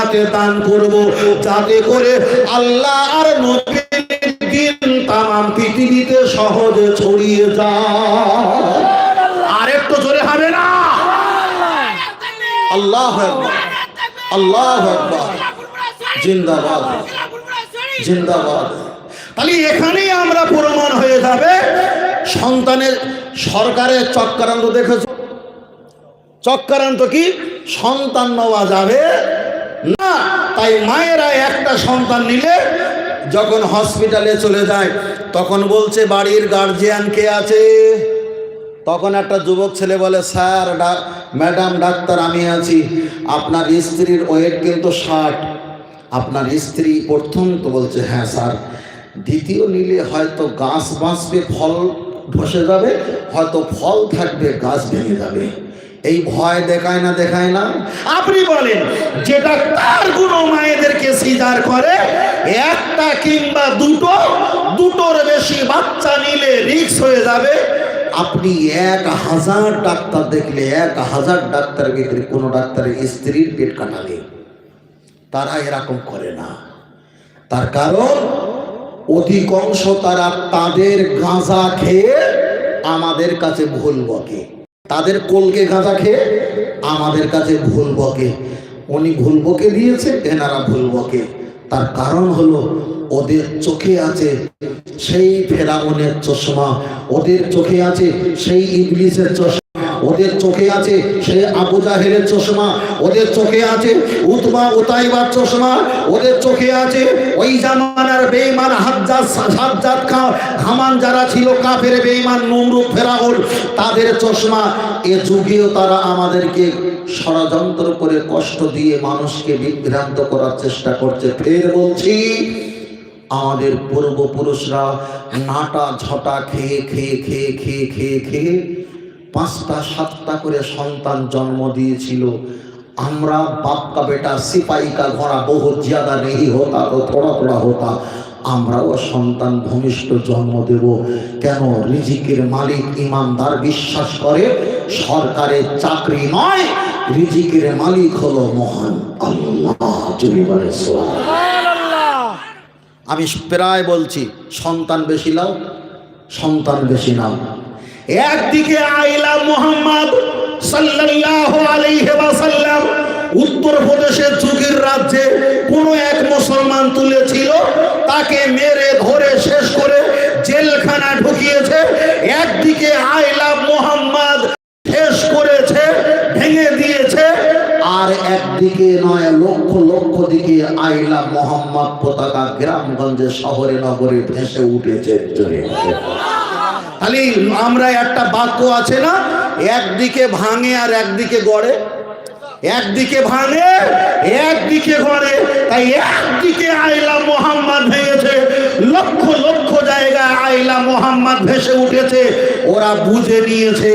জাকাতে দান করব, যাতে করে আল্লাহ আর নবীর দ্বীন তামাম পৃথিবীতে সহজে ছড়িয়ে যায়। আর একটু জোরে হবে না? আল্লাহু আকবার, আল্লাহু আকবার, জিন্দাবাদ, জিন্দাবাদ। তাহলে এখানেই আমরা প্রমাণ হয়ে যাবে সন্তানের সরকারের চক্রান্ত। দেখেছো চক্রান্ত কি? সন্তান নেওয়া যাবে না। তাই মায়েরা একটা সন্তান নিলে যখন হসপিটালে চলে যায় তখন বলছে বাড়ির গার্জিয়ান কে আছে? তখন একটা যুবক ছেলে বলে, স্যার ম্যাডাম ডাক্তার আমি আছি, আপনার স্ত্রীর ওয়েট কিন্তু 60। আপনার স্ত্রী প্রথম তো বলছে হ্যাঁ স্যার। দ্বিতীয় নিলে হয়তো গাছ বাঁচবে, ফল ধসে যাবে, হয়তো ফল থাকবে গাছ ভেঙে যাবে। এই ভয় দেখায় না, দেখায় না? আপনি বলেন যে ডাক্তার গুলো মায়েদেরকে সিজার করে একটা কিংবা দুটোর বেশি বাচ্চা নিলে রিস্ক হয়ে যাবে। আপনি 1000 ডাক্তার দেখলে 1000 ডাক্তারের ভিতরে কোনো ডাক্তারের স্ত্রীর পেট কাটা নেই। তারা এরকম করে না। তার কারণ অধিকাংশ তারা তাদের গাঁজা খেয়ে আমাদের কাছে ভুল বকে, তাদের কোলকে গাঁজা খেয়ে আমাদের কাছে ভুল বকে। উনি ভুল বকে দিয়েছে, এনারা ভুল বকে। তার কারণ হলো ওদের চোখে আছে সেই ফেরাউনের চশমা, ওদের চোখে আছে সেই ইবলিসের চশমা, ওদের চোখে আছে সেই আবু জাহেলের চশমা, ওদের চোখে আছে উতবা উতাইবার চশমা, ওদের চোখে আছে ওই জামানার বেঈমান হাজ্জাজ হামান যারা ছিল কাফের বেঈমান নমরুদ ফেরাউন, তাদের চশমা। এ যুগেও তারা আমাদেরকে ষড়যন্ত্র করে কষ্ট দিয়ে মানুষকে বিভ্রান্ত করার চেষ্টা করছে। ফের বলছি, আমাদের পূর্বপুরুষরা নাটা ঝটা খেয়ে খেয়ে খেয়ে খেয়ে খেয়ে খেয়ে 5টা 7টা করে সন্তান জন্ম দিয়েছিল। আমরা বাপ কা বেটা সিপাही का घोड़ा बहुत ज्यादा नहीं होता तो थोड़ा थोड़ा होता। আমরাও সন্তান ভূমিষ্ঠ জন্ম দেব। কেন? রিজিকের মালিক ইমানদার বিশ্বাস করে সরকারের চাকরি নয়, রিজিকের মালিক হলো মহান আল্লাহ। সুবহানাল্লাহ। আমি প্রায় বলছি সন্তান বেশি নাও, সন্তান বেশি নাও। একদিকে আইলা মুহাম্মদ সাল্লাল্লাহু আলাইহি ওয়াসাল্লাম উত্তর প্রদেশের যুগের রাজ্যে কোন এক মুসলমান তুলেছিল, তাকে মেরে ধরে শেষ করে জেলখানা ঢুকিয়েছে। একদিকে আইলা মুহাম্মদ শেষ করেছে, ভেঙে দিয়েছে, আর একদিকে নয় লক্ষ লক্ষ দিকে আইলা মুহাম্মদ পতাকা গ্রামগঞ্জে শহরে নগরে ভেসে উঠেছে। খালি আমরা একটা বাক্য আছে না, একদিকে ভাঙে আর একদিকে গড়ে, একদিকে ভাঙে একদিকে গড়ে। তাই একদিকে আইলা মুহাম্মদ ভেঙেছে, লক্ষ লক্ষ জায়গায় আইলা মুহাম্মদ ভেসে উঠেছে। ওরা বুঝে নিয়েছে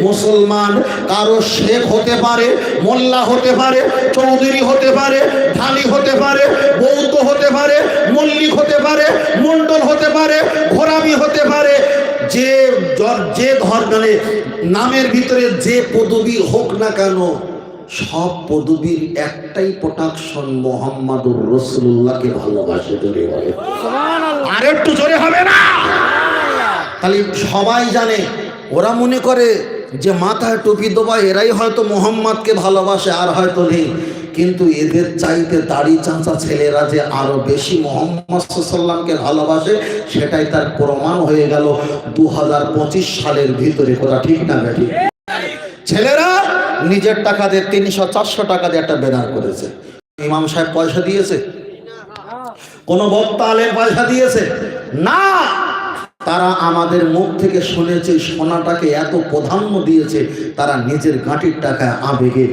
মুসলমান কারো শেখ হতে পারে, মোল্লা হতে পারে, চৌধুরী হতে পারে, ধানি হতে পারে, বৌদ্ধ হতে পারে, মল্লিক হতে পারে, মন্ডল হতে পারে, ঘোরামি হতে পারে। যে ধর্মের নামের ভিতরে যে পদবী হোক না কেন, সব পদবীর একটাই প্রোটেকশন, মুহাম্মাদুর রাসূলুল্লাহকে ভালোবাসে। জোরে বলে সুবহানাল্লাহ। আর একটু জোরে হবে না? তাহলে সবাই জানে, ওরা মনে করে যে মাথায় টুপি দেওয়া এরাই হয়তো মুহাম্মাদকে ভালোবাসে, আর হয়তো নেই। কিন্তু এদের চাইতে দাড়ি চাঁচা ছেলেরা যে আরো বেশি মুহাম্মদ সাল্লাল্লাহু আলাইহি ওয়াসাল্লামকে ভালোবাসে, সেটাই তার প্রমাণ হয়ে গেল 2025 সালের ভিতরে। কথা ঠিক না বেটি? ছেলেরা নিজের টাকা দিয়ে 300-400 টাকা দিয়ে একটা ব্যানার করেছে। ইমাম সাহেব পয়সা দিয়েছে? কোন বক্তা আলেম পয়সা দিয়েছে? না। তারা আমাদের মুখ থেকে শুনেছে, সোনাটাকে এত প্রাধান্য দিয়েছে, তারা নিজের গাঁটির টাকায় আবেগে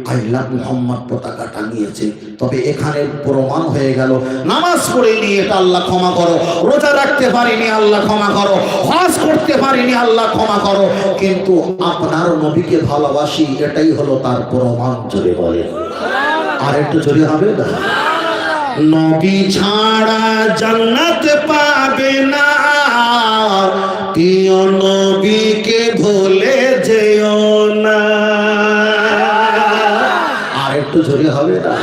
আই লাভ মুহাম্মদ পতাকা টাঙিয়েছে। তবে এখানে প্রমাণ হয়ে গেল, নামাজ পড়িনি এটা আল্লাহ ক্ষমা করো, রোজা রাখতে পারিনি আল্লাহ ক্ষমা করো, হজ করতে পারিনি আল্লাহ ক্ষমা করো, কিন্তু আপনার নবীকে ভালোবাসি, এটাই হলো তার প্রমাণ। জোরে বলে আর একটু জোরে হবে না? নবী ছাড়া জান্নাত পাবে না, প্রিয় নবীকে ভুলে যেও না। আর একটু জোরে হবে না?